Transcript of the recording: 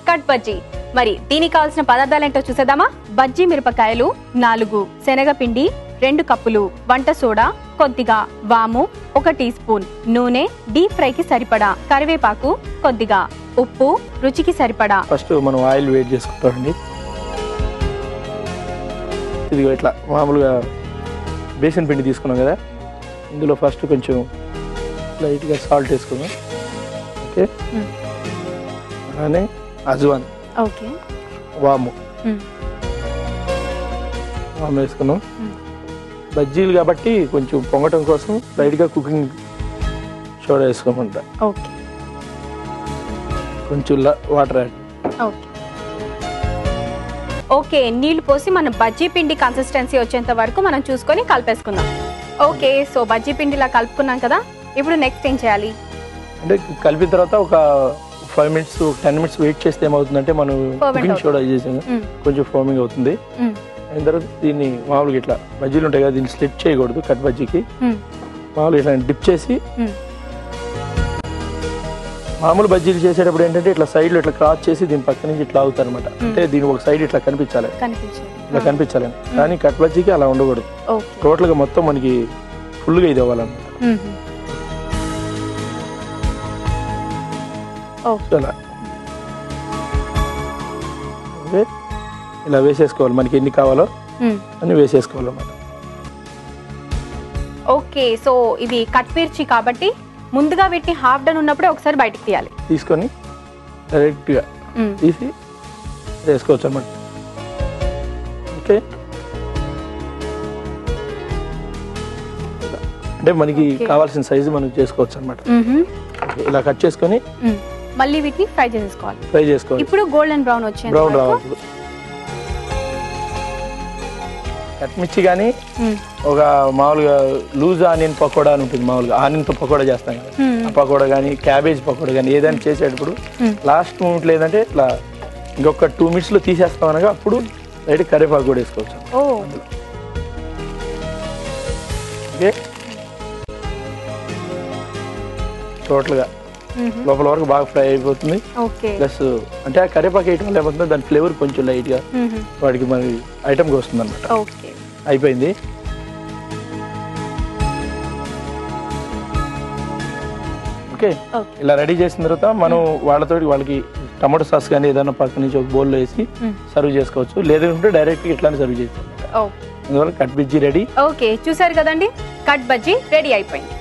Cut bajji. మరి దీనికి కావాల్సిన పదార్థాలు ఏంటో చూసేద్దామా? బజ్జీ మిరపకాయలు 4, శనగపిండి 2 కప్పులు, వంట సోడా కొద్దిగా, వాము 1 టీ స్పూన్, నూనె డీప్ ఫ్రైకి సరిపడా, కరివేపాకు కొద్దిగా, ఉప్పు రుచికి సరిపడా. ఫస్ట్ మనం ఆయిల్ వేడి చేసుకుంటామండి. ఇది ఇట్లా మామూలుగా బేసన్ పిండి తీసుకున్నాం కదా, ఇందులో ఫస్ట్ కొంచెం లైట్గా సాల్ట్ వేసుకున్నాం. ఓకే, అలానే అజ్వాన్, ఓకే, వాము వేసుకున్నాం. బజ్జీలు కాబట్టి కొంచెం పొంగటం కోసం లైట్గా కుకింగ్ సోడా వేసుకోమంట. ఓకే, కొంచెం వాటర్ యాడ్. Okay, okay. నీళ్లు పోసి మనం బజ్జీ పిండి కన్సిస్టెన్సీ వచ్చేంత వరకు మనం చూసుకొని కలిపేసుకుందాం. ఓకే, సో బజ్జీ పిండి ఇలా కలుపుకున్నాం కదా, ఇప్పుడు నెక్స్ట్ ఏం చేయాలి అంటే కలిపిన తర్వాత ఒక 5 మినిట్స్ 10 మినిట్స్ వెయిట్ చేస్తే ఏమవుతుందంటే మనం కుకింగ్ సోడా చేసాం కొంచెం ఫోమింగ్ అవుతుంది. అయిన తర్వాత దీన్ని మామూలుగా ఇట్లా బజ్జీలు ఉంటాయి కదా, దీన్ని స్లిట్ చేయకూడదు. కట్ బజ్జీకి మామూలుగా ఇట్లా డిప్ చేసి, మామూలు బజ్జీలు చేసేటప్పుడు ఏంటంటే ఇట్లా సైడ్లో ఇట్లా క్రాస్ చేసి దీని పక్క నుంచి ఇట్లా అవుతారు అనమాట. అంటే దీని ఒక సైడ్ ఇట్లా కనిపించాలి, ఇట్లా కనిపించాలని. కానీ కట్ బజ్జీకి అలా ఉండకూడదు. టోటల్గా మొత్తం మనకి ఫుల్గా ఇది అవ్వాలన్నమాట. ఇలా వేసేసుకోవాలి, మనకి ఎన్ని కావాలో అని వేసేసుకోవాలన్నమాట. ఓకే, సో ఇది కట్ మిర్చి కాబట్టి ముందుగా వీటిని హాఫ్ డన్ ఉన్నప్పుడే ఒకసారి బయటికి తీయాలి. తీసుకొని డైరెక్ట్గా తీసి వేసుకోవచ్చు అన్నమాట. ఓకే, అంటే మనకి కావాల్సిన సైజు మనం చేసుకోవచ్చు అన్నమాట. ఇలా కట్ చేసుకొని మళ్ళీ వీటిని ఫ్రై చేసుకోవాలి. ఇప్పుడు గోల్డెన్ బ్రౌన్ వచ్చేది, బ్రౌన్ రావాలి. కట్ మిర్చి కానీ ఒక మామూలుగా లూజ్ ఆనియన్ పకోడా అని ఉంటుంది, మామూలుగా ఆనియన్తో పకోడా చేస్తాం కదా, ఆ పకోడా కానీ క్యాబేజ్ పకోడా కానీ ఏదైనా చేసేటప్పుడు లాస్ట్ మూమెంట్లో ఏంటంటే ఇట్లా ఇంకొక 2 మినిట్స్లో తీసేస్తాం అనగా అప్పుడు లైట్ కరివేపాకు కూడా వేసుకోవచ్చు. ఓకే, టోటల్గా లోపల వరకు బాగా ఫ్రై అయిపోతుంది. ప్లస్ అంటే ఆ కరివేపాకు వేయటం వల్ల ఏమవుతుంది, దాని ఫ్లేవర్ కొంచెం లైట్గా వాడికి మరి ఐటమ్కి వస్తుంది అనమాట. అయిపోయింది. ఓకే, ఇలా రెడీ చేసిన తర్వాత మనం వాళ్ళకి టమాటో సాస్ కానీ ఏదైనా పక్క నుంచి ఒక బౌల్లో వేసి సర్వ్ చేసుకోవచ్చు, లేదంటే డైరెక్ట్ ఇట్లానే సర్వ్ చేసుకోవచ్చు. అందువల్ల కట్ బజ్జీ రెడీ. ఓకే, చూసారు కదండి, కట్ బజ్జీ రెడీ అయిపోయింది.